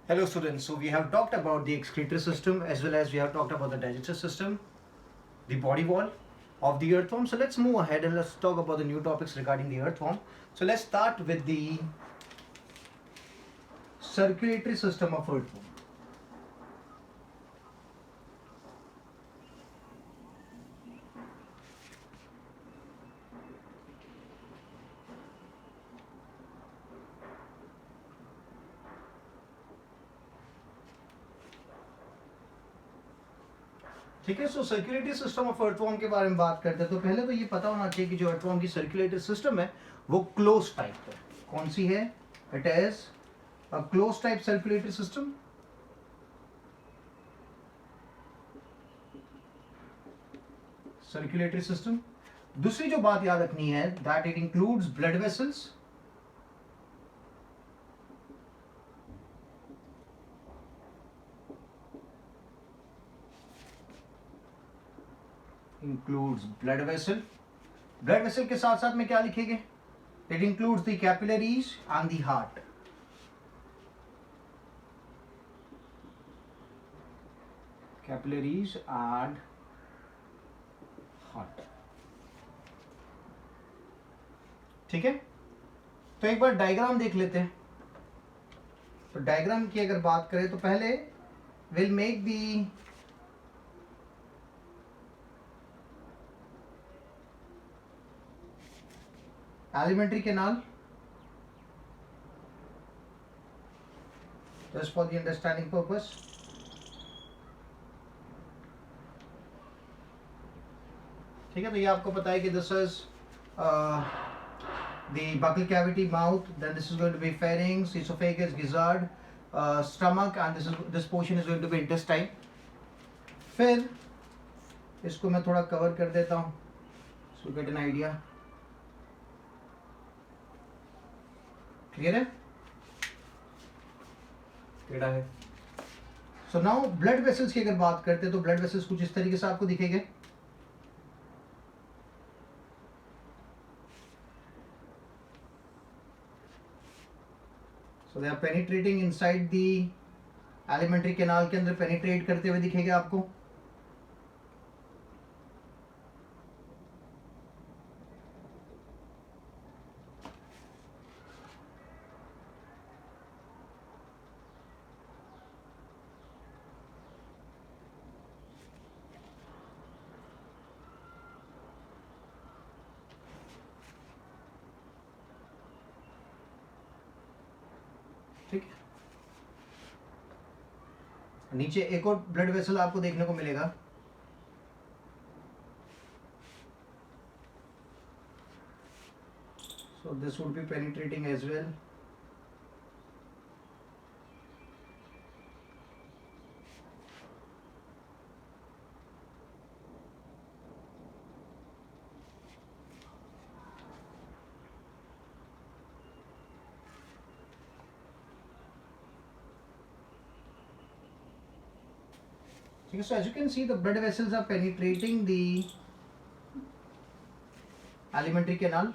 Hello students, so we have talked about the excretory system as well as we have talked about the digestive system, the body wall of the earthworm. So let's move ahead and let's talk about the new topics regarding the earthworm. So let's start with the circulatory system of earthworm. ठीक है, सो circulatory system of earthworm के बारे में बात करते हैं तो पहले तो ये पता होना चाहिए कि जो अर्थवॉर्म की सर्कुलेटरी सिस्टम है वो क्लोज टाइप है। कौन सी है? It is a close type circulatory system. Circulatory system. दूसरी जो बात याद रखनी है that it includes blood vessels, includes blood vessel. Blood vessel के साथ साथ में क्या लिखेंगे? It includes the capillaries and the heart. Capillaries and heart. ठीक है, तो एक बार डायग्राम देख लेते हैं। तो डायग्राम की अगर बात करें तो पहले will make the alimentary canal just for the understanding purpose. ठीक है, तो ये आपको पता है कि this is the buccal cavity, mouth, then this is going to be pharynx, esophagus, gizzard, stomach, and this portion is going to be intestine. फिर इसको मैं थोड़ा कवर कर देता हूँ so get an idea. Clear है? टेढ़ा है। सो नाउ ब्लड वेसल्स की अगर बात करते हैं तो ब्लड वेसल्स कुछ इस तरीके से आपको दिखेंगे। So they are penetrating inside the alimentary canal के अंदर पेनिट्रेट करते हुए दिखेगा आपको। ठीक है, नीचे एक और ब्लड वेसल आपको देखने को मिलेगा। So this would be penetrating as well. So as you can see, the blood vessels are penetrating the alimentary canal.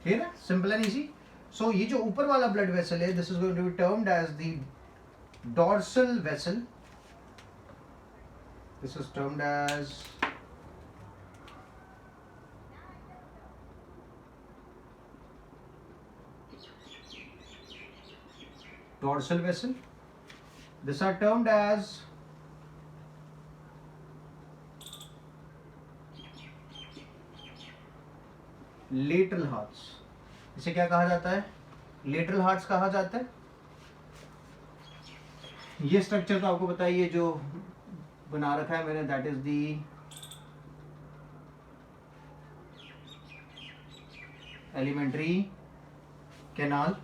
Clear है? Simple and easy. So ये जो ऊपर वाला blood vessel है, this is going to be termed as the dorsal vessel. This is termed as dorsal vessel. These are termed as lateral hearts. इसे क्या कहा जाता है? lateral hearts कहा जाता है। ये स्ट्रक्चर तो आपको बताइए जो बना रखा है मैंने, that is the alimentary canal.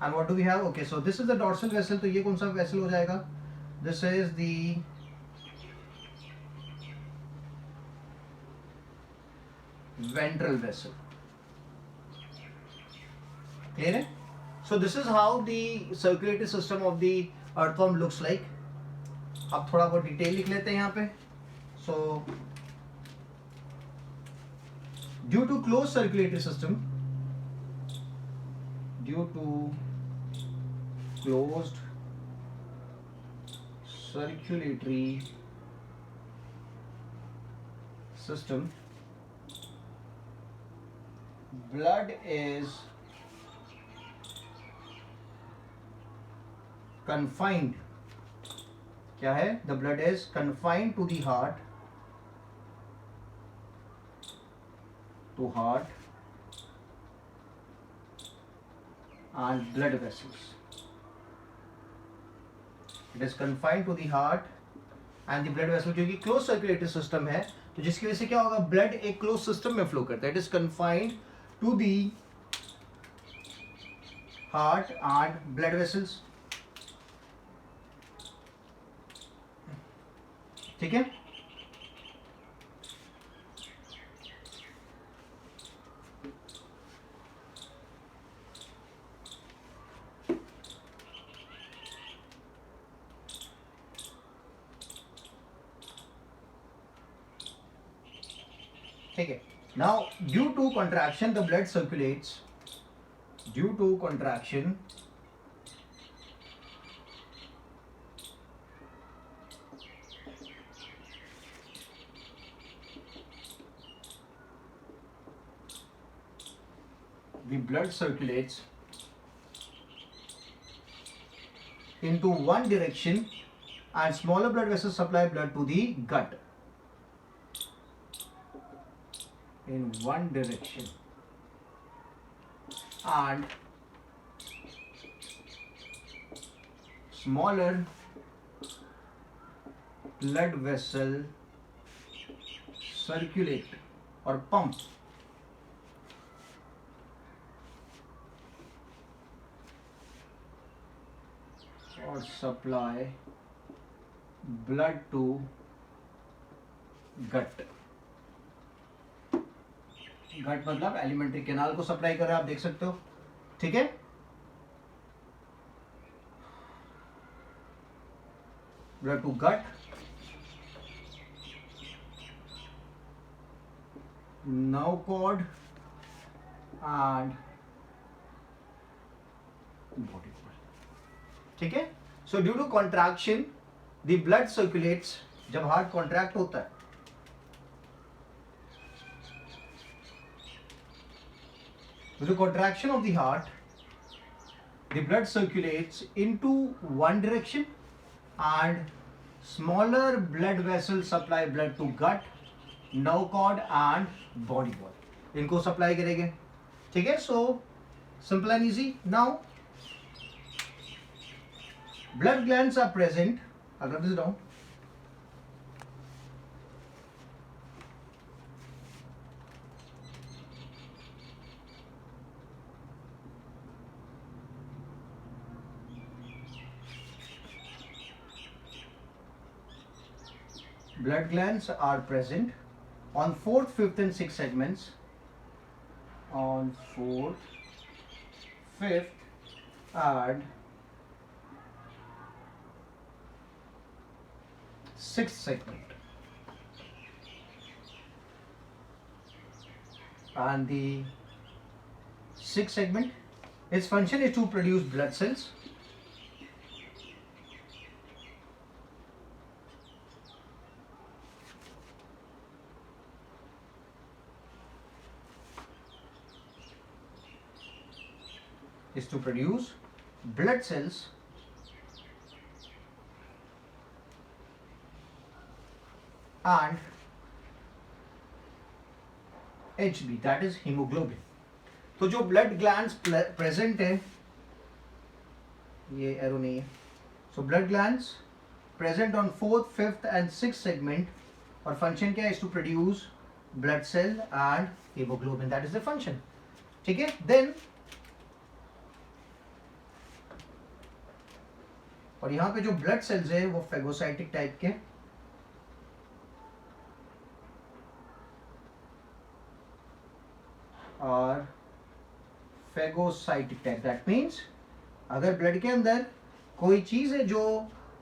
And what do we have? Okay, so this is the dorsal vessel. तो ये कौन सा वेसल हो जाएगा? This is the ventral vessel. Clear है? So this is how the circulatory system of the earthworm looks like. अब थोड़ा बहुत डिटेल लिख लेते हैं यहाँ पे. So due to close circulatory system, due to closed circulatory system, blood is confined. क्या है? The blood is confined to the heart, and blood vessels. It is confined to the heart and the blood vessel, क्योंकि closed circulatory system है, तो जिसकी वजह से क्या होगा, blood एक closed system में flow करता है. It is confined to the heart and blood vessels. ठीक है. ठीक है. Now due to contraction the blood circulates. Due to contraction the blood circulates into one direction and smaller blood vessels supply blood to the gut in one direction, and smaller blood vessel circulate or pump or supply blood to gut. गट मतलब alimentary canal को supply कर रहा है, आप देख सकते हो. ठीक है. Blood to gut, nerve cord and body cord. ठीक है. So due to contraction the blood circulates, जब हार्ट कॉन्ट्रैक्ट होता है, with the contraction of the heart, the blood circulates into one direction and smaller blood vessels supply blood to gut, nerve cord and body cord. इनको supply करेंगे. ठीक है. So simple and easy. Now blood glands are present. I'll write this down. Blood glands are present on 4th, 5th and 6th segments. On 4th, 5th and 6th segment. And the 6th segment, its function is to produce blood cells. Is to produce blood cells and HB, that is hemoglobin. तो जो blood glands present है, ये arrow नहीं है. So blood glands present on 4th, 5th and 6th segment, और function क्या है? Is to produce blood cell and hemoglobin. That is the function. ठीक है. Then और यहाँ पे जो ब्लड सेल्स है वो फेगोसाइटिक टाइप के, और फेगोसाइटिक टाइप, दैट मीन्स अगर ब्लड के अंदर कोई चीज है जो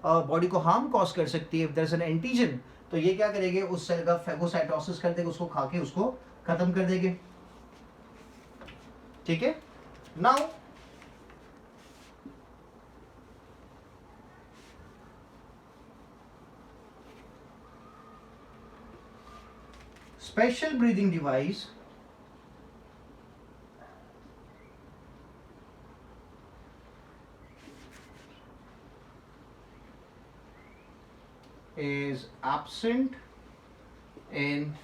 बॉडी को हार्म कॉज कर सकती है, if there is an antigen, तो ये क्या करेंगे, उस सेल का फेगोसाइटोसिस कर देंगे, उसको खा के उसको खत्म कर देंगे। ठीक है, now special breathing device is absent in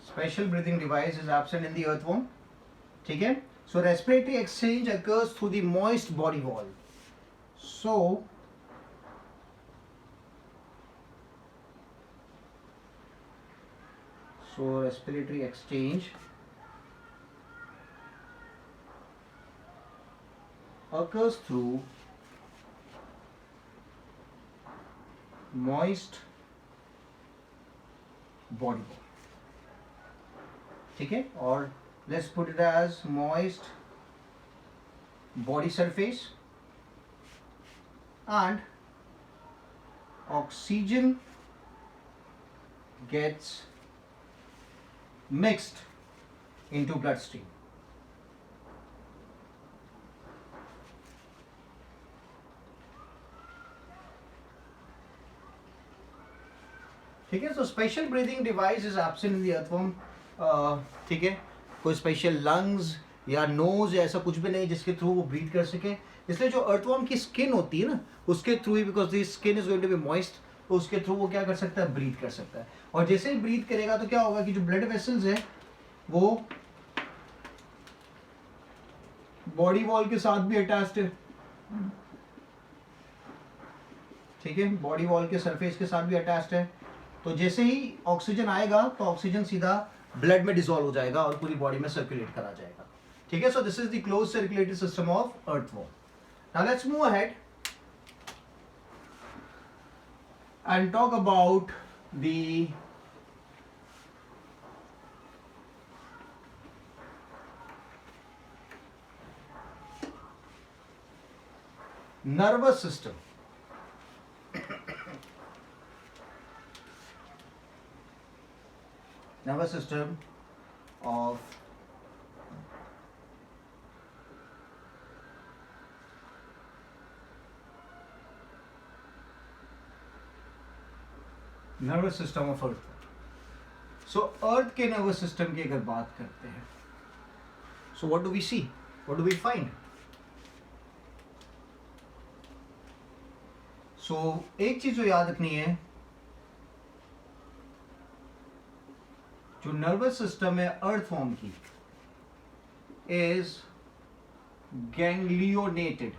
special breathing device is absent in the earthworm. ठीक है, so respiratory exchange occurs through the moist body wall. So respiratory exchange occurs through moist body wall. ठीक है, और let's put it as moist body surface, and oxygen gets mixed into bloodstream. ठीक है, so special breathing device is absent in the earthworm. ठीक है, कोई special lungs या knows या ऐसा कुछ भी नहीं जिसके थ्रू वो ब्रीथ कर सके, इसलिए जो अर्थवर्म की स्किन होती है ना, उसके थ्रू ही, because the skin is going to be moist, तो उसके थ्रू वो क्या कर सकता है, ब्रीथ कर सकता है। और जैसे ही ब्रीथ करेगा तो क्या होगा कि जो ब्लड वेसल्स है वो बॉडी वॉल के साथ भी अटैच्ड है। ठीक है, बॉडी वॉल के सरफेस के साथ भी अटैच्ड है, तो जैसे ही ऑक्सीजन आएगा तो ऑक्सीजन सीधा ब्लड में डिसॉल्व हो जाएगा और पूरी बॉडी में सर्कुलेट करा जाएगा। ठीक है, so this is the close circulatory system of earthworm. Now let's move ahead and talk about the nervous system. Nervous system of nervous system of earth. So earth के नर्वस सिस्टम की अगर बात करते हैं, so what do we see, what do we find? So एक चीज जो याद रखनी है, जो नर्वस सिस्टम है अर्थवर्म की इज गैंग्लियोनेटेड,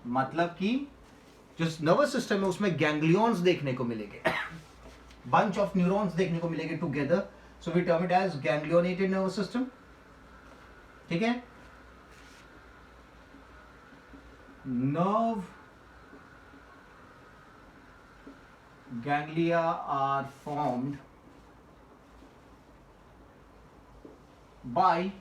मतलब कि जो नर्वस सिस्टम है उसमें गैंग्लियंस देखने को मिलेंगे, bunch of neurons देखने को मिलेंगे together, so we term it as ganglionated nervous system. ठीक है, nerve ganglia are formed by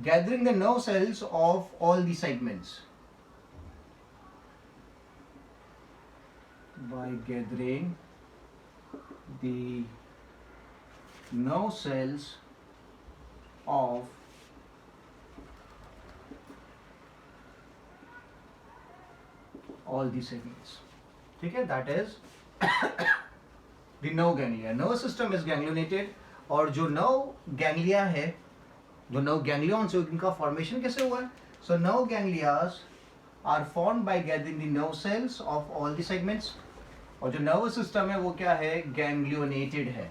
gathering the nerve cells of all the segments, by gathering the nerve cells of all the segments. ठीक है, that is the nerve ganglia. Nervous system is ganglionated, और जो nerve ganglia है, जो nerve ganglions है, इनका formation कैसे हुआ है? So nerve ganglias are formed by gathering the nerve cells of all the segments, और जो nervous system है वो क्या है, ganglionated है।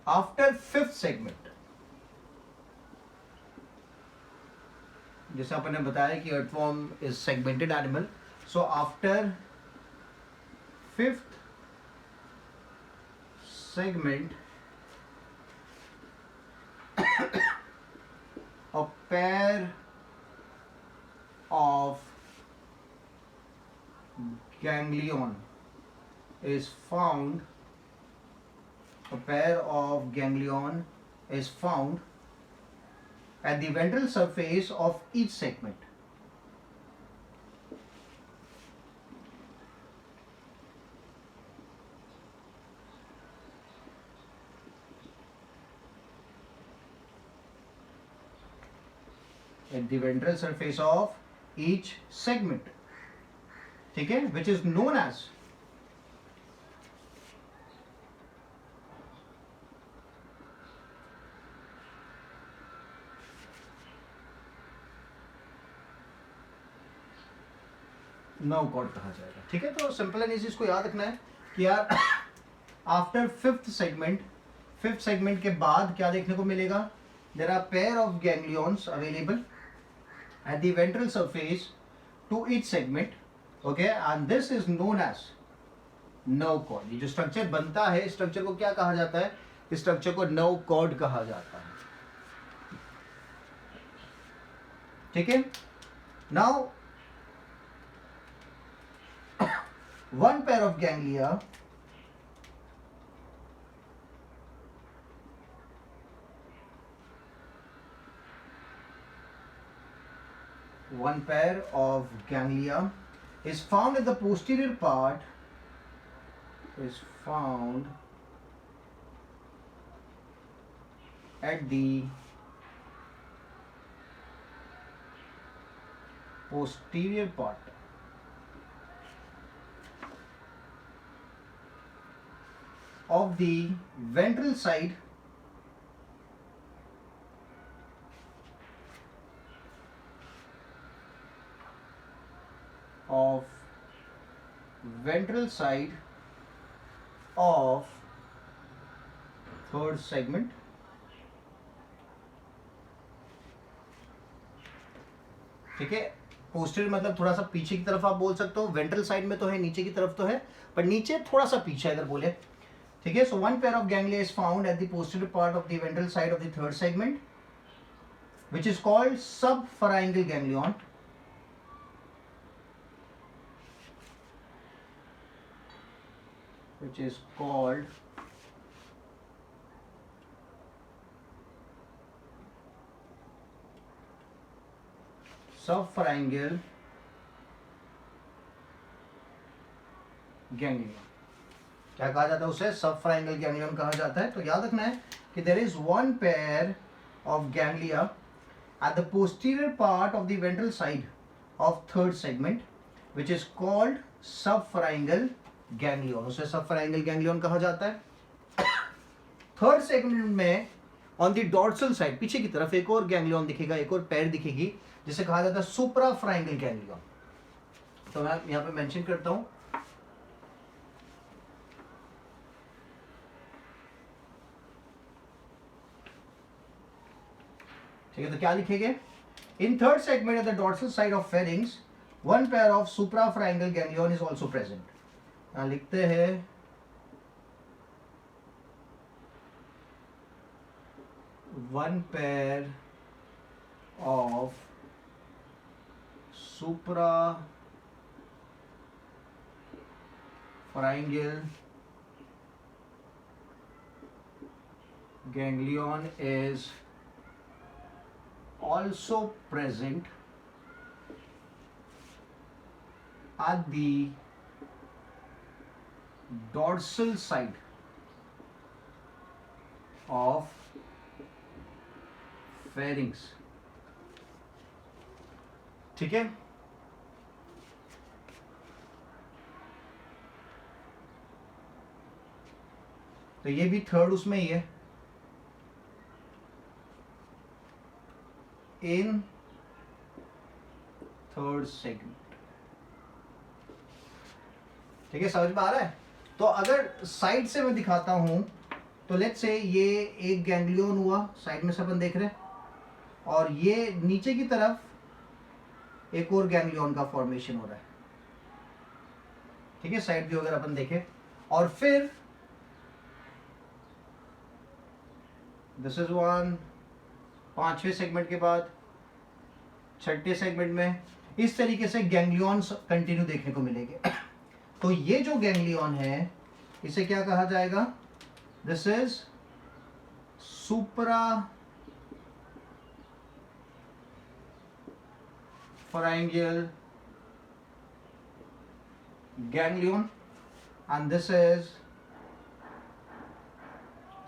After fifth segment, जैसे अपन ने बताया कि earthworm is segmented animal, so after fifth segment a pair of ganglion is found, a pair of ganglion is found at the ventral surface of each segment. At the ventral surface of each segment, ठीक है, which is known as nerve cord कहा जाएगा। ठीक है, तो simple and easy इसको याद रखना है कि यार आफ्टर फिफ्थ सेगमेंट के बाद क्या देखने को मिलेगा, there are pair of ganglions available at the ventral surface to each segment, okay, and this is known as nerve cord। ये जो स्ट्रक्चर बनता है, स्ट्रक्चर को क्या कहा जाता है, इस स्ट्रक्चर को नर्व कॉर्ड कहा जाता है। ठीक है, now one pair of ganglia is found in the posterior part, is found at the posterior part of the ventral side of third segment। ठीक है, पोस्टीरियर मतलब थोड़ा सा पीछे की तरफ आप बोल सकते हो, वेंट्रल साइड में तो है, नीचे की तरफ तो है, पर नीचे थोड़ा सा पीछे अगर बोले। ठीक है, so one pair of ganglia is found at the posterior part of the ventral side of the third segment which is called subpharyngeal ganglion. which is called subpharyngeal ganglion. क्या कहा जाता है उसे, सबफराइंगल गैंग्लियन कहा जाता है। तो याद रखना है कि there is one pair of ganglia at the posterior part of the ventral side of third segment which is called subpharyngeal ganglion, उसे सबफराइंगल गैंग्लियन कहा जाता है। थर्ड सेगमेंट में ऑन द डॉर्सल साइड पीछे की तरफ एक और गैंग्लियन दिखेगा, एक और पैर दिखेगी, जिसे कहा जाता है सुप्राफराइंगल गैंग्लियन। तो मैं यहां पे मेंशन करता हूं, ठीक है, तो क्या लिखेंगे, in third segment at the dorsal side of pharynx one pair of suprapharyngeal ganglion is also present. लिखते हैं one pair of suprapharyngeal ganglion is also present at the dorsal side of pharynx। ठीक है, तो ये भी third उसमें ही है, इन third segment. ठीक है, समझ में आ रहा है। तो अगर साइड से मैं दिखाता हूं तो लेट्स से ये एक गैंग्लियन हुआ, साइड में से अपन देख रहे हैं, और ये नीचे की तरफ एक और गैंग्लियन का फॉर्मेशन हो रहा है। ठीक है, साइड व्यू अगर अपन देखें, और फिर दिस इज वन, पांचवें सेगमेंट के बाद छठे सेगमेंट में इस तरीके से गैंग्लियंस कंटिन्यू देखने को मिलेंगे। तो ये जो गैंग्लियन है इसे क्या कहा जाएगा? This is supra pharyngeal ganglion and this is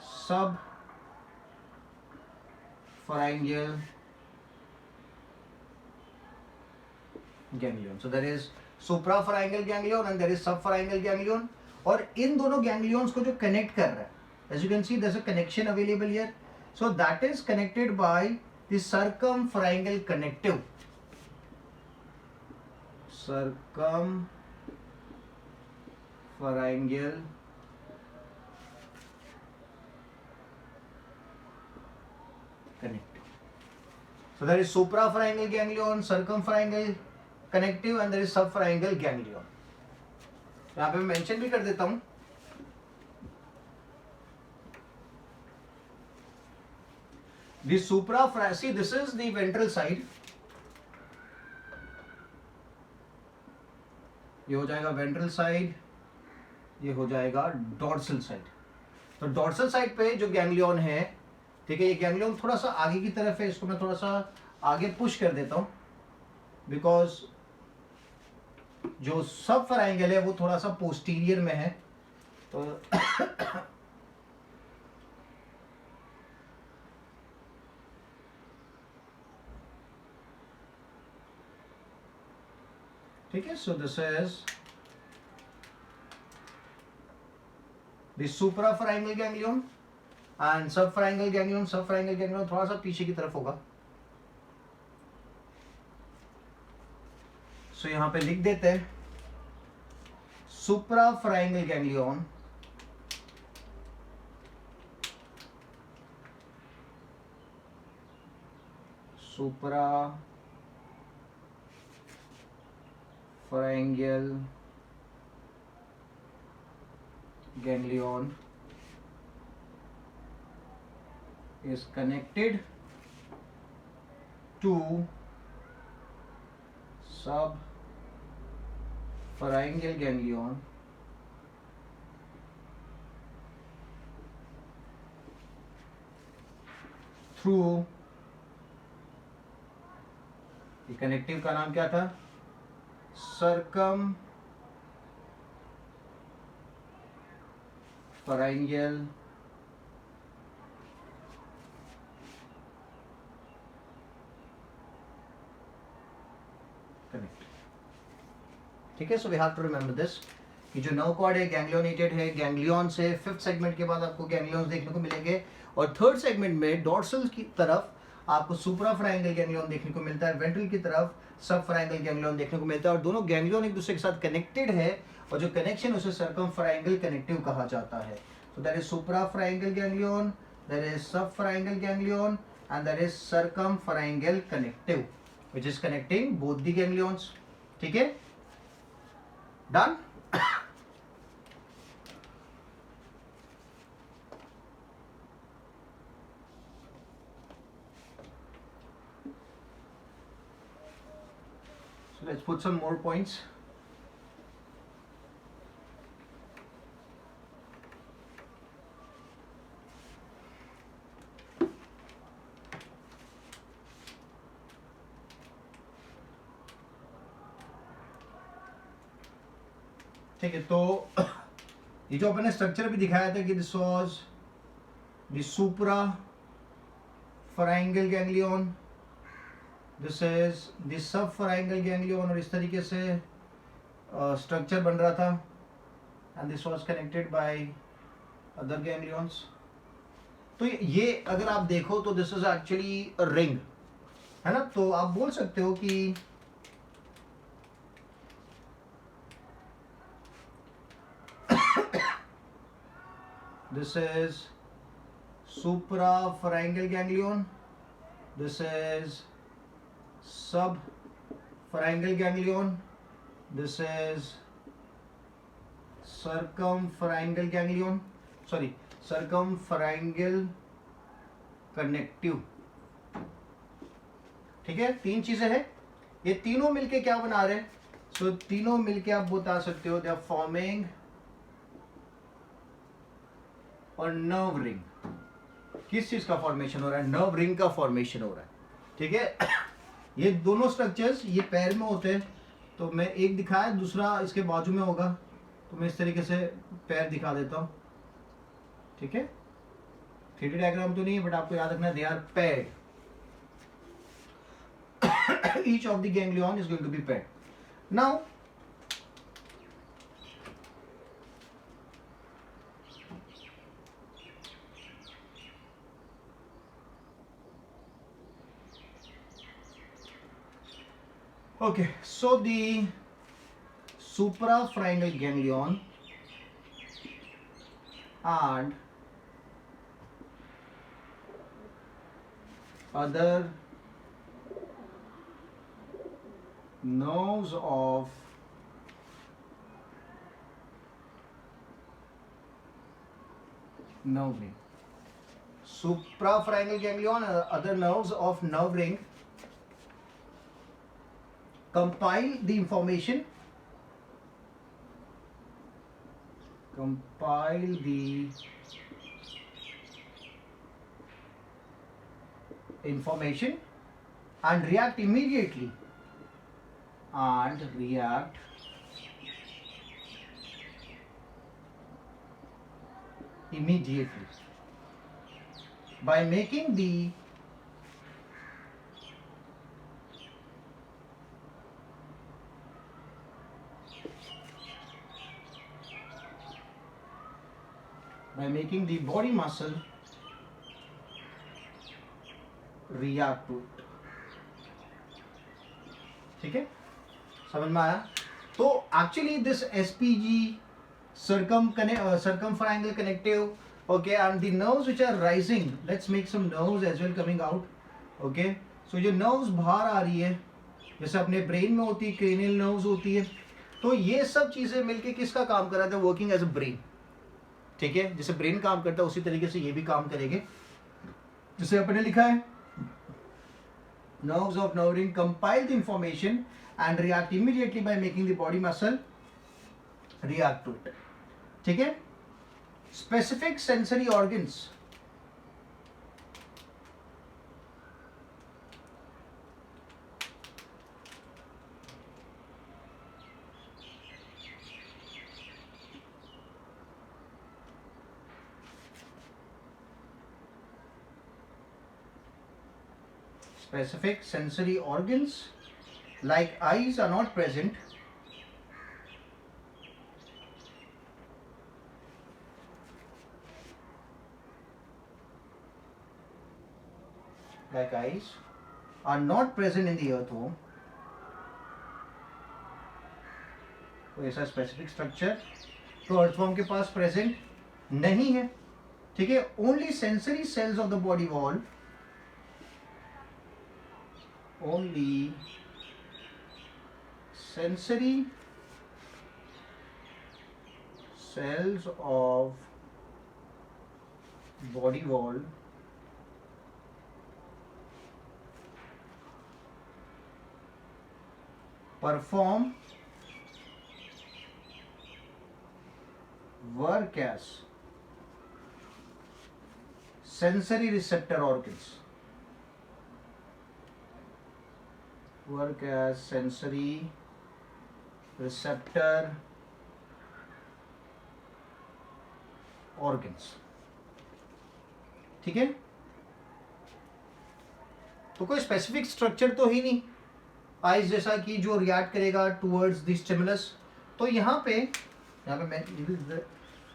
subpharyngeal ganglion. So there is suprapharyngeal ganglion and there is subpharyngeal ganglion. और इन दोनों गैंग्लियंस को जो कनेक्ट कर रहा है, as you can see there's a connection available here. So that is connected by the circumpharyngeal connective. Circumpharyngeal connective. So there is suprapharyngeal ganglion, circumpharyngeal connective and there is subpharyngeal ganglion. यहाँ पे मैं mention भी कर देता हूं. The see this is the ventral side. ये हो जाएगा वेंट्रल साइड, ये हो जाएगा डॉर्सल साइड. तो डॉर्सल साइड पे जो गैंग्लियन है, ठीक है, ये गैंग्लियन थोड़ा सा आगे की तरफ है. इसको मैं थोड़ा सा आगे पुश कर देता हूं बिकॉज जो सब फराइंगल है वो थोड़ा सा पोस्टीरियर में है. तो ठीक है. So this is the suprapharyngeal ganglion and subpharyngeal ganglion. Subpharyngeal ganglion थोड़ा सा पीछे की तरफ होगा. सो यहां पे लिख देते हैं suprapharyngeal ganglion suprapharyngeal ganglion is connected to subpharyngeal ganglion through, ये कनेक्टिव का नाम क्या था? circumpharyngeal connect. ठीक है. So we have to remember this कि जो नर्व कॉर्ड है गैंग्लियोनेटेड है. गैंग्लियन से फिफ्थ सेगमेंट के बाद आपको गैंग्लियंस देखने को मिलेंगे और थर्ड सेगमेंट में डॉर्सल की तरफ आपको सुप्राफराइंगल गैंग्लियन देखने को मिलता है, वेंट्रल की तरफ सबफराइंगल गैंग्लियन देखने को मिलता है. और दोनों गैंग्लियन एक दूसरे के साथ कनेक्टेड है और जो कनेक्शन उसे सर्कमफराइंगल कनेक्टिव कहा जाता है. So there is suprapharyngeal ganglion, there is subpharyngeal ganglion and there is circumpharyngeal connective which is connecting both the ganglions. ठीक है. Done. So let's put some more points. ठीक है. तो ये जो अपने स्ट्रक्चर भी दिखाया था कि this was the suprapharyngeal ganglion, this is the subpharyngeal ganglion और इस तरीके से स्ट्रक्चर बन रहा था and this was connected by other ganglions. तो ये अगर आप देखो तो this is actually a ring, है ना. तो आप बोल सकते हो कि this is suprapharyngeal ganglion, this is subpharyngeal ganglion, this is circumpharyngeal ganglion, sorry, circumpharyngeal connective. ठीक है. तीन चीजें हैं. ये तीनों मिलके क्या बना रहे हैं? सो तीनों मिलके आप बता सकते हो दे आर फॉर्मिंग और नर्व रिंग। किस चीज का फॉर्मेशन हो रहा है? नर्व रिंग का फॉर्मेशन हो रहा है। ठीक है ये दोनों स्ट्रक्चर्स ये पैर में होते हैं, तो मैं एक दिखाया, दूसरा इसके बाजू में होगा, तो मैं इस तरीके से पैर दिखा देता हूँ। ठीक है 3D डायग्राम तो नहीं है, बट आपको याद रखना they are paired. each of the ganglion is going to be paired. Now okay, so the suprapharyngeal ganglion and other nerves of nerve ring. Suprapharyngeal ganglion and other nerves of nerve ring compile the information, and react immediately by making the body muscle react to it. ठीक है समझ में आया? तो actually this SPG circumpharyngeal connective, okay, and the nerves which are rising, let's make some nerves as well coming out. Okay, so जो nerves बाहर आ रही है, जैसे अपने ब्रेन में होती है cranial nerves होती है, तो ये सब चीजें मिलके किसका काम कर रहा था? Working as a brain. ठीक है जैसे ब्रेन काम करता है उसी तरीके से ये भी काम करेंगे। जैसे अपने लिखा है nerves of nerve ring compile the information and react immediately by making the body muscle react to it. ठीक है specific sensory organs, like eyes are not present, in the earthworm। कोई ऐसा स्पेसिफिक स्ट्रक्चर तो earthworm के पास present नहीं है। ठीक है only sensory cells of the body wall, only sensory cells of body wall perform work as sensory receptor organs, ठीक है तो कोई स्पेसिफिक स्ट्रक्चर तो ही नहीं आइज जैसा कि जो रिएक्ट करेगा टुवर्ड्स द स्टिमुलस। तो यहाँ पे मैं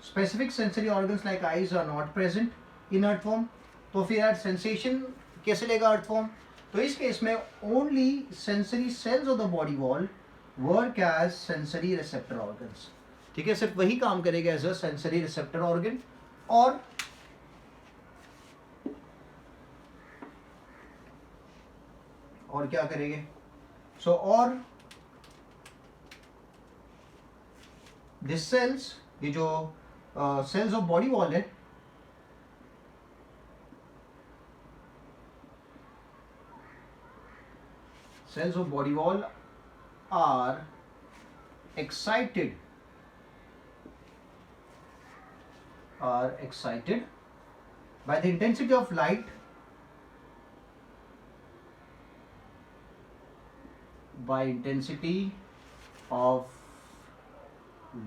specific sensory organs like eyes are not present in earthworm. तो फिर यार सेंसेशन कैसे लेगा अर्थवर्म? तो इस केस में only sensory cells of the body wall work as sensory receptor organs. ठीक है सिर्फ वही काम करेगा as a sensory receptor organ. और क्या करेंगे? और दिस सेल्स, ये जो सेल्स ऑफ बॉडी वॉल है, cells of body wall are excited by the intensity of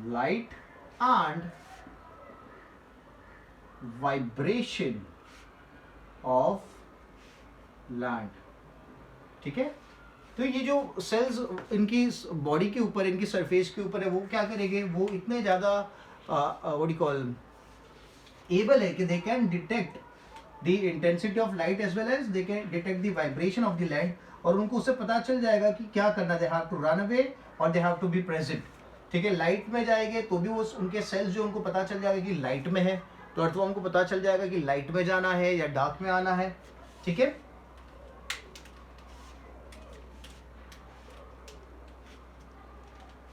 light and vibration of land. ठीक है, तो ये जो सेल्स इनकी बॉडी के ऊपर, इनकी सरफेस के ऊपर है, वो क्या करेंगे, वो इतने ज़्यादा व्हाट यू कॉल एबल है कि they can detect the intensity of light as well as they can detect the vibration of the land, और उनको उससे पता चल जाएगा कि क्या करना, they have to run away और they have to be present. ठीक है, लाइट में जाएंगे तो भी वो उनके सेल्स जो उनको पता चल जाएगा कि लाइट में है, तो अर्थवॉर्म को पता चल जाएगा कि लाइट में जाना है या डार्क में आना है. ठीक है,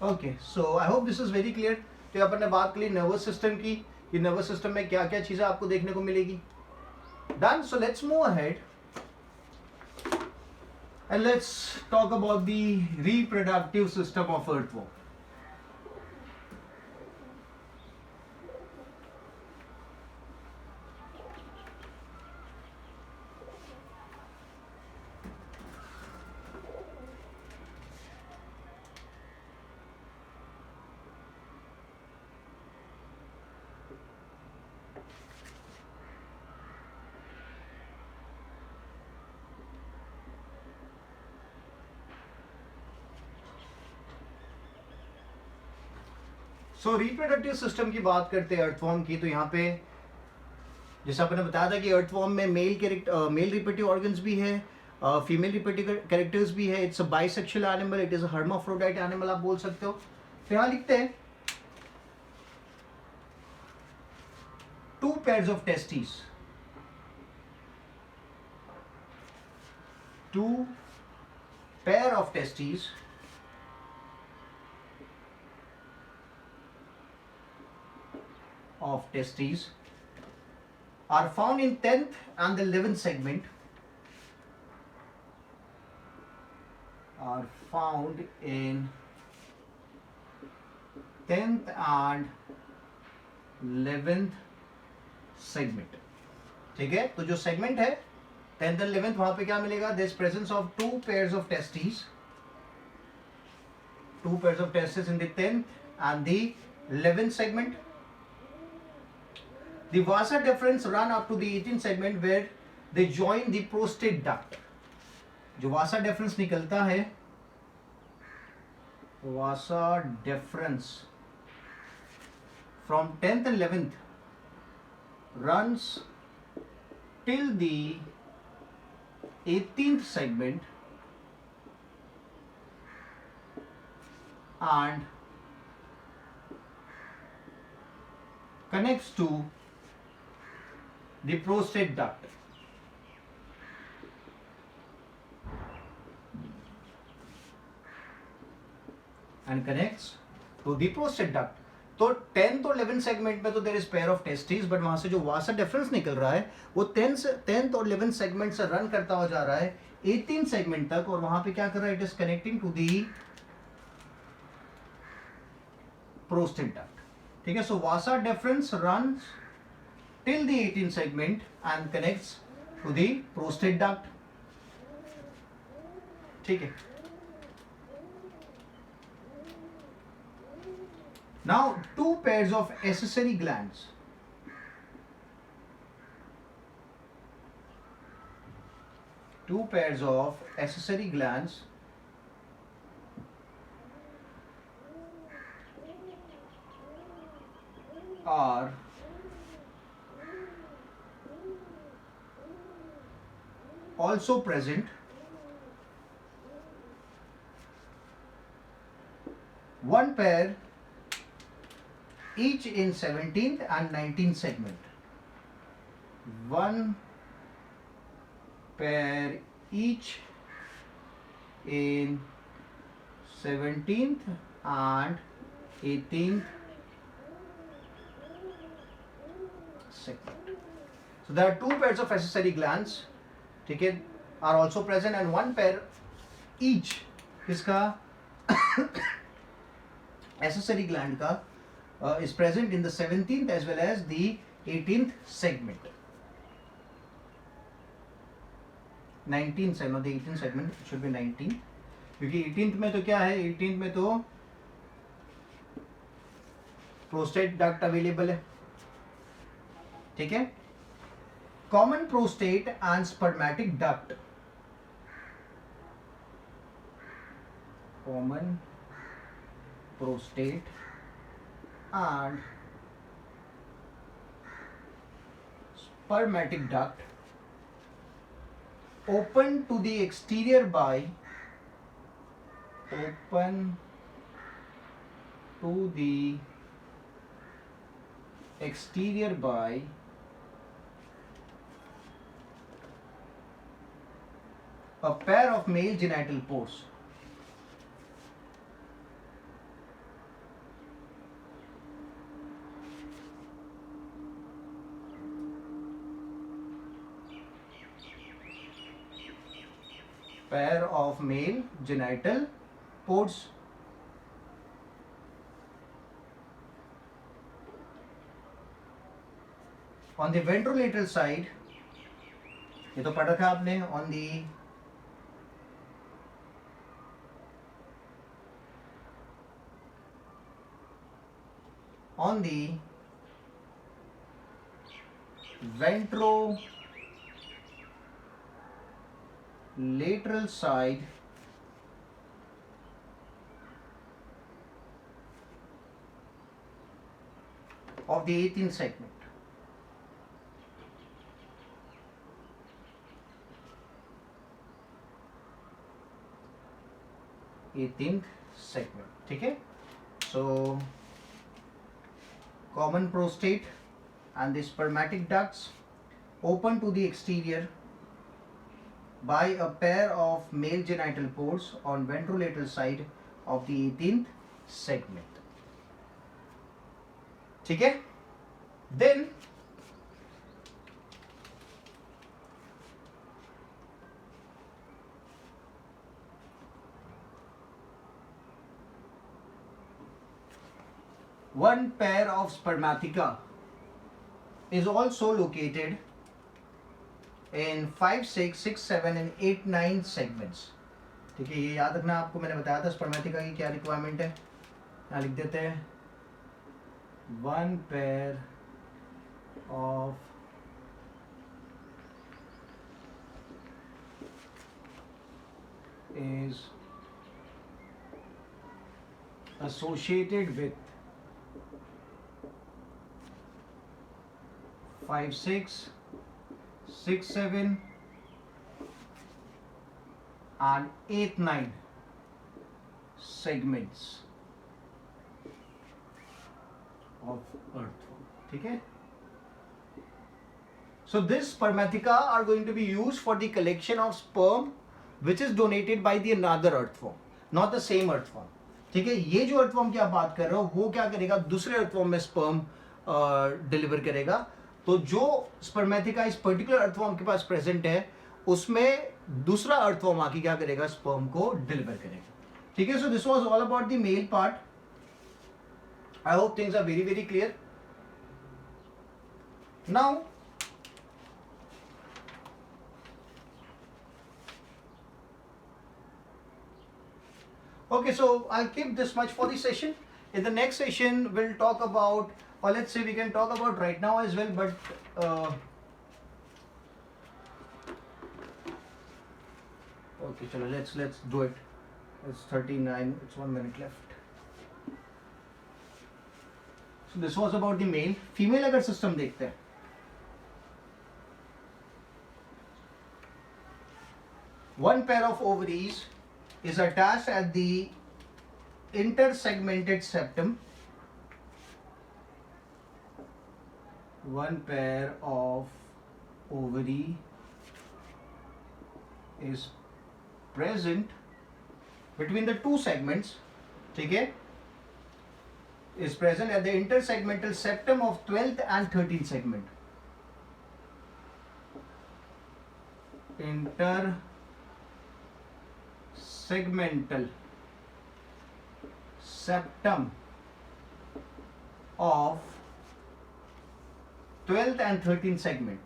okay, so I hope this is very clear. तो अपन ने बात की नर्वस सिस्टम की, कि नर्वस सिस्टम में क्या क्या चीजें आपको देखने को मिलेगी. Done. So let's move ahead and let's talk about the reproductive system of earthworm. So reproductive system की बात करते हैं अर्थवॉर्म की, तो यहाँ पे जैसे आपने बताया था कि अर्थवॉर्म में मेल रिप्रोडक्टिव ऑर्गन्स भी है, फीमेल रिप्रोडक्टिव कैरेक्टर्स भी है. It's a bisexual animal, it is a hermaphrodite animal आप बोल सकते हो. तो यहाँ लिखते हैं 2 pairs of testes, 2 pair of testes are found in 10th and the 11th segment, are found in 10th and 11th segment. ठीक है, तो जो सेगमेंट है 10th and 11th, वहां पे क्या मिलेगा, this presence of 2 pairs of testes, 2 pairs of testes in the 10th and the 11th segment. The vasa deferens run up to the 18th segment where they join the prostate duct. जो vasa deferens निकलता है, vasa deferens from 10th and 11th runs till the 18th segment and connects to the prostate duct. And connects to the prostate duct. तो 10th और 11th segment में तो there is pair of testis, but वहां से जो वासा difference निकल रहा है वो 10th और 11th सेगमेंट से रन करता हुआ जा रहा है 18th सेगमेंट तक, और वहां पे क्या कर रहा है, it is connecting to the prostate duct. ठीक है, so vasa deferens runs till the 18th segment and connects to the prostate duct. ठीक है. Now 2 pairs of accessory glands. 2 pairs of accessory glands are also present. One pair each in 17th and 19th segment. One pair each in 17th and 18th segment. So there are 2 pairs of accessory glands, ठीक है, are also present, and 1 pair each इसका accessory gland का is present in the 17th as well as the 18th segment. 19th segment, not the 18th segment, it should be 19, क्योंकि 18th में तो क्या है, 18th में तो प्रोस्टेट डक्ट अवेलेबल है, ठीक है. Common prostate and spermatic duct, common prostate and spermatic duct open to the exterior by a pair of male genital pores. Pair of male genital pores. On the ventrolateral side, ये तो पढ़ रखा आपने, on the ventrolateral side of the 18th segment. ठीक है. So common prostate and the spermatic ducts open to the exterior by a pair of male genital pores on ventrolateral side of the 18th segment. ठीक है. Then one pair of spermatica is also located in 5, 6, 6, 7 and 8, 9 segments. ठीक है, ये याद रखना आपको, मैंने बताया था स्पर्मेटिका की क्या रिक्वायरमेंट है. यहाँ लिख देते हैं, one pair of is associated with 5, 6, 6, 7 and 8, 9 segments of earthworm. ठीक है. So this spermatica are going to be used for the collection of sperm which is donated by the another earthworm, not the same earthworm. ठीक है. ये जो earthworm की आप बात कर रहे हो वो क्या करेगा, दूसरे earthworm में sperm डिलीवर करेगा. तो जो स्पर्मेटिका इस पर्टिकुलर अर्थवॉर्म के पास प्रेजेंट है उसमें दूसरा अर्थवॉर्म आके क्या करेगा, स्पर्म को डिलीवर करेगा. ठीक है. So this was all about the male part. I hope things are very very clear. Now okay, so I'll keep this much for the session. In the next session we'll talk about, or let's say we can talk about right now as well, but okay, chalo, let's do it. It's 39, it's 1 minute left. So this was about the male. Female अगर system देखते हैं, one pair of ovaries is attached at the intersegmented septum. One pair of ovary is present between the two segments. ठीक है, is present at the intersegmental septum of 12th and 13th segment. Intersegmental septum of 12th and 13th segment.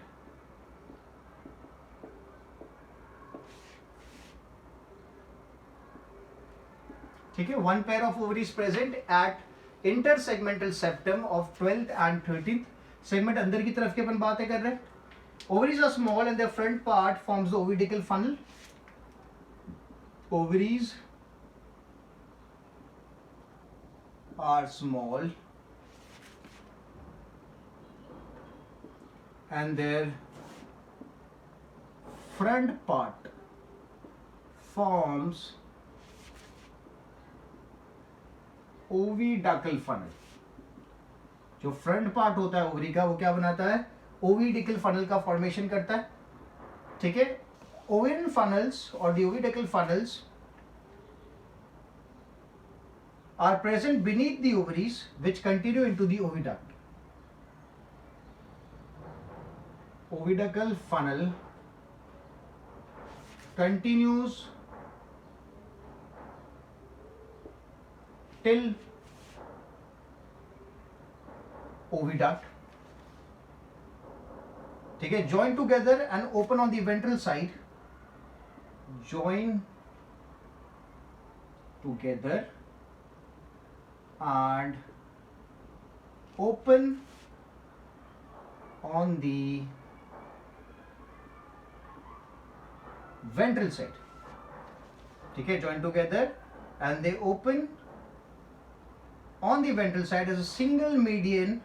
ठीक है, one pair of ovaries present at intersegmental septum of 12th and 13th segment. अंदर की तरफ की अपन बातें कर रहे हैं. Ovaries are small and their front part forms the ovidical funnel. Ovaries are small and their front part forms oviducal funnel. जो front part होता है ओवरी का वो क्या बनाता है, ओविडिकल फनल का फॉर्मेशन करता है. ठीक है, ओविन फनल्स और the oviducal funnels are present beneath the ovaries which continue into the oviduct. Oviducal funnel continues till oviduct. ठीक है, join together and open on the ventral side. Join together and open on the ventral side. ठीक है, join together and they open on the ventral side as a single median,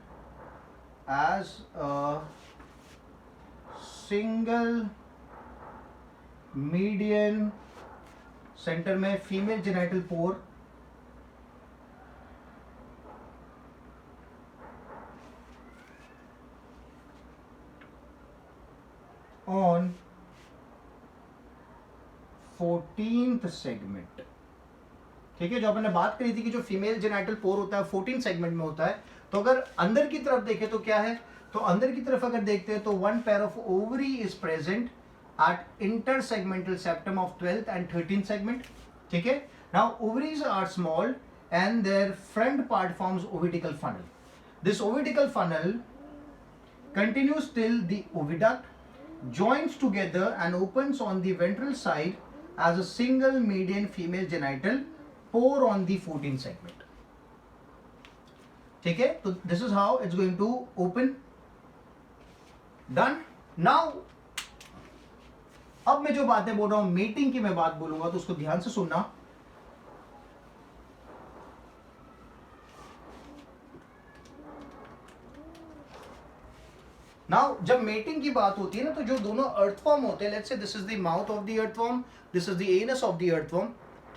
as a single median. Centre में female genital pore on 14th segment. ठीक है, जो अपन ने बात करी थी कि जो फीमेल जेनाइटल पोर होता है 14 सेगमेंट में होता है. तो अगर अंदर की तरफ देखें तो क्या है, तो अंदर की तरफ अगर देखते हैं तो one pair of ovary is present at intersegmental septum of 12th and 13th segment. ठीक है, now ovaries are small and their front part forms ovidical funnel. This ovidical funnel continues till the oviduct, joins together and opens on the ventral side as a single median female genital pore on the 14th segment. ठीक है, तो this is how it's going to open. Done. Now अब मैं जो बातें बोल रहा हूं मेटिंग की मैं बात बोलूंगा तो उसको ध्यान से सुनना. नाउ जब मेटिंग की बात होती है ना, तो जो दोनों अर्थवर्म होते हैं, let's say this is the mouth of the earthworm, this is the anus of the earthworm.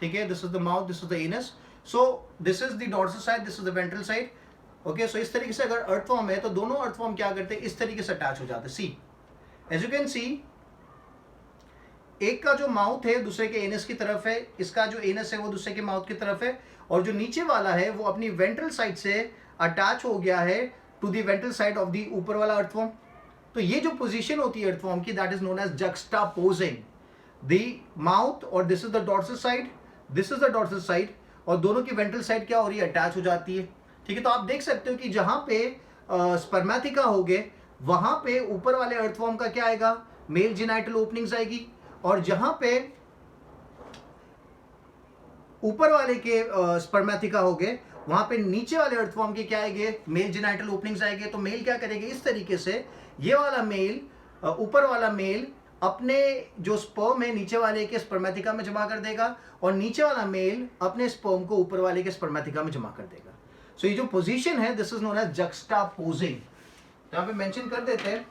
ठीक है, this is the mouth, this is the anus. So this is the dorsal side, this is the ventral side. Okay, so इस तरीके से अगर earthworm है तो दोनों earthworm क्या करते हैं, इस तरीके से अटैच हो जाते हैं. सी, एज यू कैन सी, एक का जो माउथ है दूसरे के एनस की तरफ है, इसका जो एनस है वो दूसरे के माउथ की तरफ है, और जो नीचे वाला है वो अपनी वेंट्रल साइड से अटैच हो गया है to the ventral side of the ऊपर वाला अर्थवर्म. तो ये जो पोजीशन होती है अर्थवर्म की, that is known as juxtaposing the mouth, और this is the dorsal side, this is the dorsal side, और दोनों की वेंट्रल साइड क्या हो रही है, अटैच हो जाती है. ठीक है, तो आप देख सकते हो कि जहां पे स्पर्मेटिका होगे वहां पे ऊपर वाले अर्थवर्म का क्या आएगा, मेल जेनाइटल ओपनिंग्स आएगी, और जहां पे ऊपर वाले के स्पर्मेटिका होगे वहां पे नीचे वाले अर्थवर्म के क्या आएंगे, मेल जेनाइटल ओपनिंग्स आएंगे. तो मेल क्या करेंगे, इस तरीके से ये वाला मेल, ऊपर वाला मेल अपने जो स्पर्म है नीचे वाले के स्पर्मेटिका में जमा कर देगा, और नीचे वाला मेल अपने स्पर्म को ऊपर वाले के स्पर्मेटिका में जमा कर देगा. सो ये जो पोजीशन है दिस इज नोन एज जक्सटापोजिंग. यहां पे मेंशन कर देते हैं.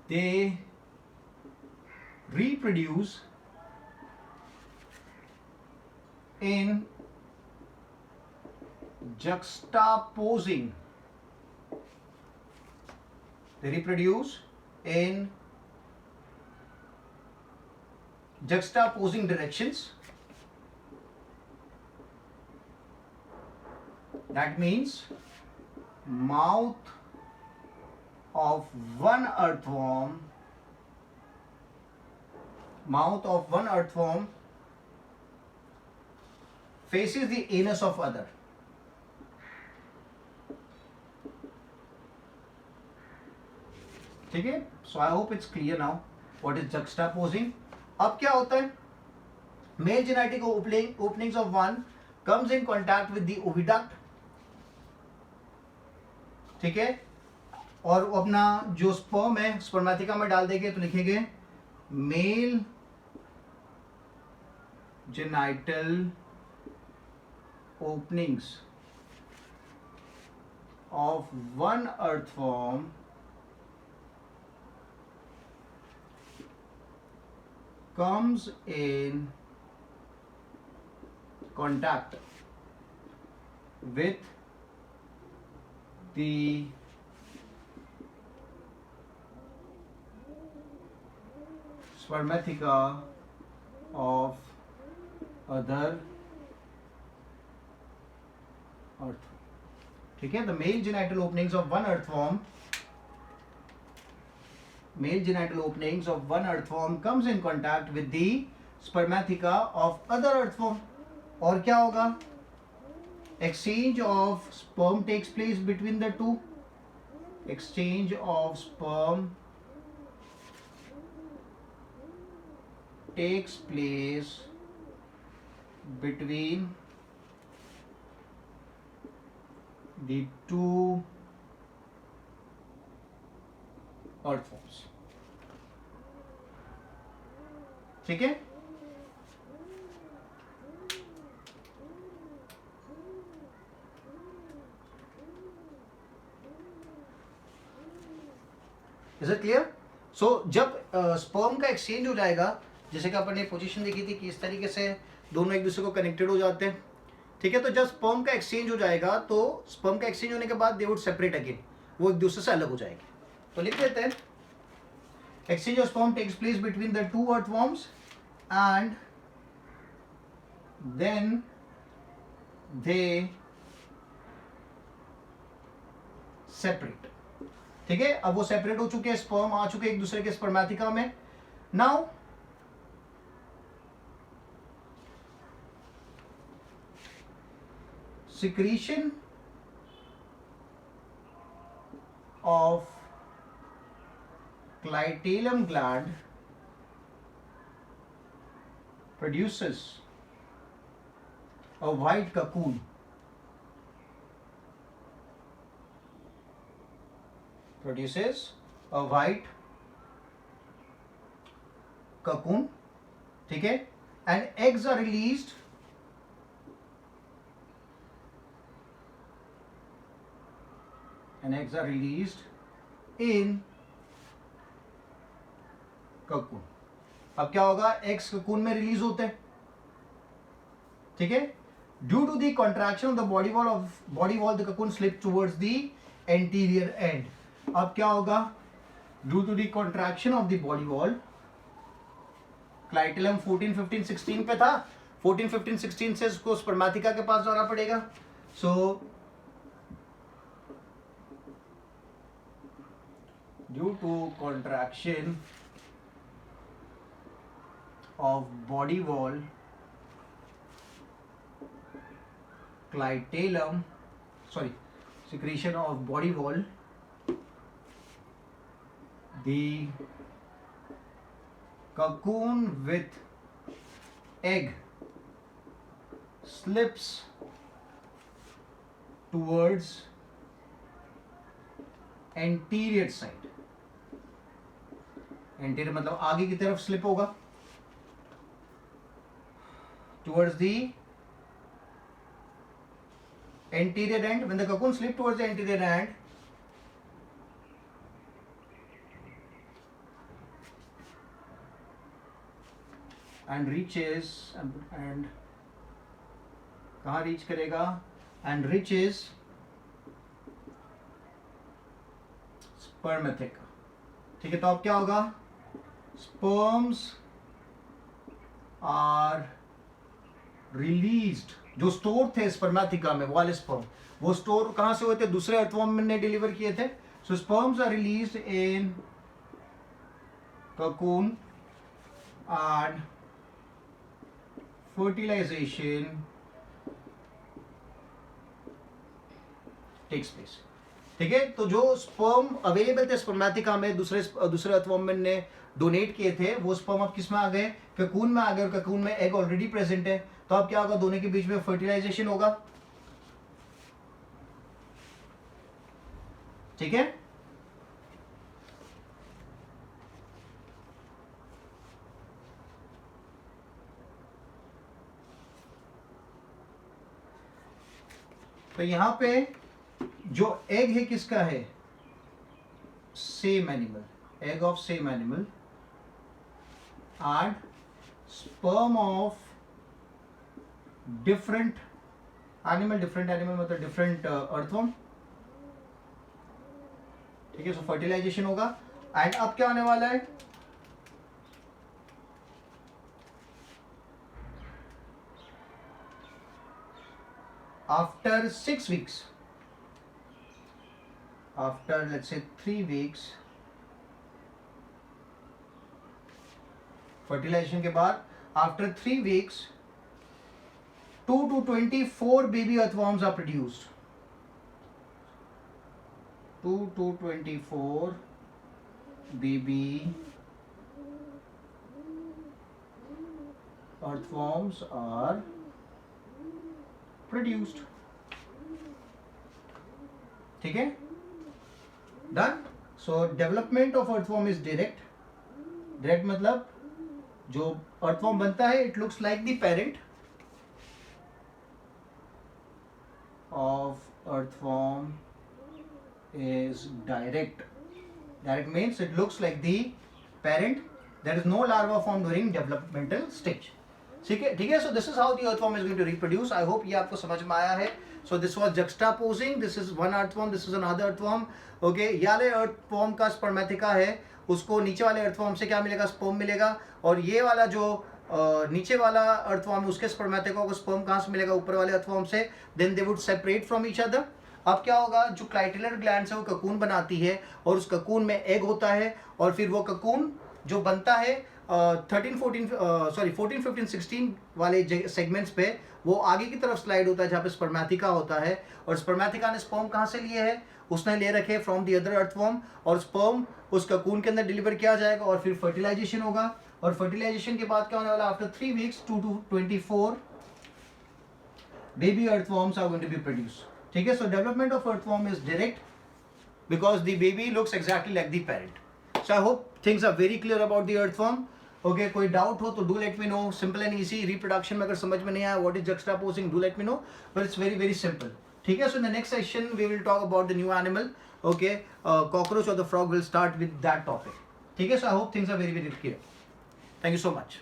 They reproduce in juxtaposing. They reproduce in juxtaposing directions. That means mouth of one earthworm Mouth of one earthworm faces the anus of other. ठीक है, so I hope it's clear now what is juxtaposing. अब क्या होता है, male genetic openings of one comes in contact with the oviduct. ठीक है, और अपना जो स्पर्म है स्पर्मेटिका में डाल देंगे तो लिखेंगे mail genital openings of one earthworm comes in contact with the spermatheca of other earth. ठीक है, the male genital openings of one earthworm comes in contact with the spermatheca of other earthworm. और क्या होगा, exchange of sperm takes place between the two. Exchange of sperm takes place between the two earthworms. ठीक है, is it clear? सो जब sperm का exchange हो जाएगा, जैसे कि अपन ने पोजीशन देखी थी कि इस तरीके से दोनों एक दूसरे को कनेक्टेड हो जाते हैं. ठीक है, तो जब स्पर्म का एक्सचेंज हो जाएगा तो स्पर्म का एक्सचेंज होने के बाद दे वुड सेपरेट अगेन, वो एक दूसरे से अलग हो जाएंगे. तो लिख देते हैं, exchange of sperm takes place between the two earthworms and then they separate. ठीक है, अब वो सेपरेट हो चुके हैं, स्पर्म आ चुके एक दूसरे के स्पर्मेटिका में. Now secretion of clitoral gland produces a white cocoon. Produces a white cocoon. ठीक है, and eggs are released in cocoon. अब क्या होगा, एग्स cocoon में रिलीज होते हैं. ठीक है, due to the contraction of the body wall the cocoon slip towards the anterior end. अब क्या होगा, due to the contraction of the body wall, clitellum 14, 15, 16 पे था, 14, 15, 16 से उसको स्पर्मेटिका के पास जाना पड़ेगा. सो due to contraction of body wall, secretion of body wall, the cocoon with egg slips towards anterior side. Anterior मतलब आगे की तरफ स्लिप होगा, towards the anterior end. When the cocoon slip towards the anterior end, and reaches and कहाँ reach करेगा, and reaches spermatheca. ठीक है, तो अब क्या होगा, sperms are released. जो स्टोर थे स्पर्मेटिका में वाले स्पर्म, वो स्टोर कहां से हुए थे, दूसरे अर्थवॉर्म ने डिलीवर किए थे. So sperms are released in cocoon and fertilization takes place. ठीक है, तो जो स्पर्म अवेलेबल थे स्पर्मेटिका में दूसरे अर्थवर्म ने डोनेट किए थे, वो स्पर्म अब किस में आ गए, ककून में आ गए, और ककून में एग ऑलरेडी प्रेजेंट है. तो अब क्या होगा, दोनों के बीच में फर्टिलाइजेशन होगा. ठीक है, तो यहां पे जो एग है किसका है, same animal, egg of same animal and sperm of different animal मतलब डिफरेंट अर्थवर्म. ठीक है, सो फर्टिलाइजेशन होगा. एंड अब क्या होने वाला है, after 6 weeks, after let's say 3 weeks, fertilization के बाद after 3 weeks 2 to 24 baby earthworms are produced. 2 to 24 baby earthworms are produced. ठीक है, done. So development of earthworm is direct मतलब जो अर्थवर्म बनता है, it looks like the parent of earthworm is direct means it looks like the parent. There is no larva formed during developmental stage. ठीक है, so this is how the earthworm is going to reproduce. I hope ये आपको समझ में आया है. So this was juxtaposing, this is one earthworm, this is another earthworm. Okay, ये वाले earthworm का spermatica है, उसको नीचे वाले earthworm से क्या मिलेगा, sperm मिलेगा. और ये वाला जो नीचे वाला earthworm उसके spermatica को sperm कहाँ से मिलेगा, ऊपर वाले earthworm से. Then they would separate from each other. अब क्या होगा, जो क्लाइटेलर ग्लैंड्स है वो ककून बनाती है, और उस ककून में एग होता है, और फिर वो ककून जो बनता है 14, 15, 16 वाले सेगमेंट्स पे, वो आगे की तरफ स्लाइड होता है जहाँ पे स्पर्मेटिका होता है. और स्पर्मेटिका ने स्पर्म कहाँ से लिए है, उसने ले रखे फ्रॉम द अदर अर्थवर्म, और स्पर्म उस ककून के अंदर डिलीवर किया जाएगा, और फिर फर्टिलाइजेशन होगा. और फर्टिलाइजेशन के बाद क्या होने वाला, after 3 weeks 2 to 24 baby earthworms are going to be produced. ठीक है, so development of earthworm is direct because the baby looks exactly like the parent. So I hope things are very clear about the earthworm. Okay, कोई doubt हो तो do let me know. Simple and easy. Reproduction में अगर समझ में नहीं आया what is juxtaposing, do let me know. But it's very very simple. ठीक है, so in the next session we will talk about the new animal. Okay, cockroach or the frog will start with that topic. ठीक है, so I hope things are very very clear. Thank you so much.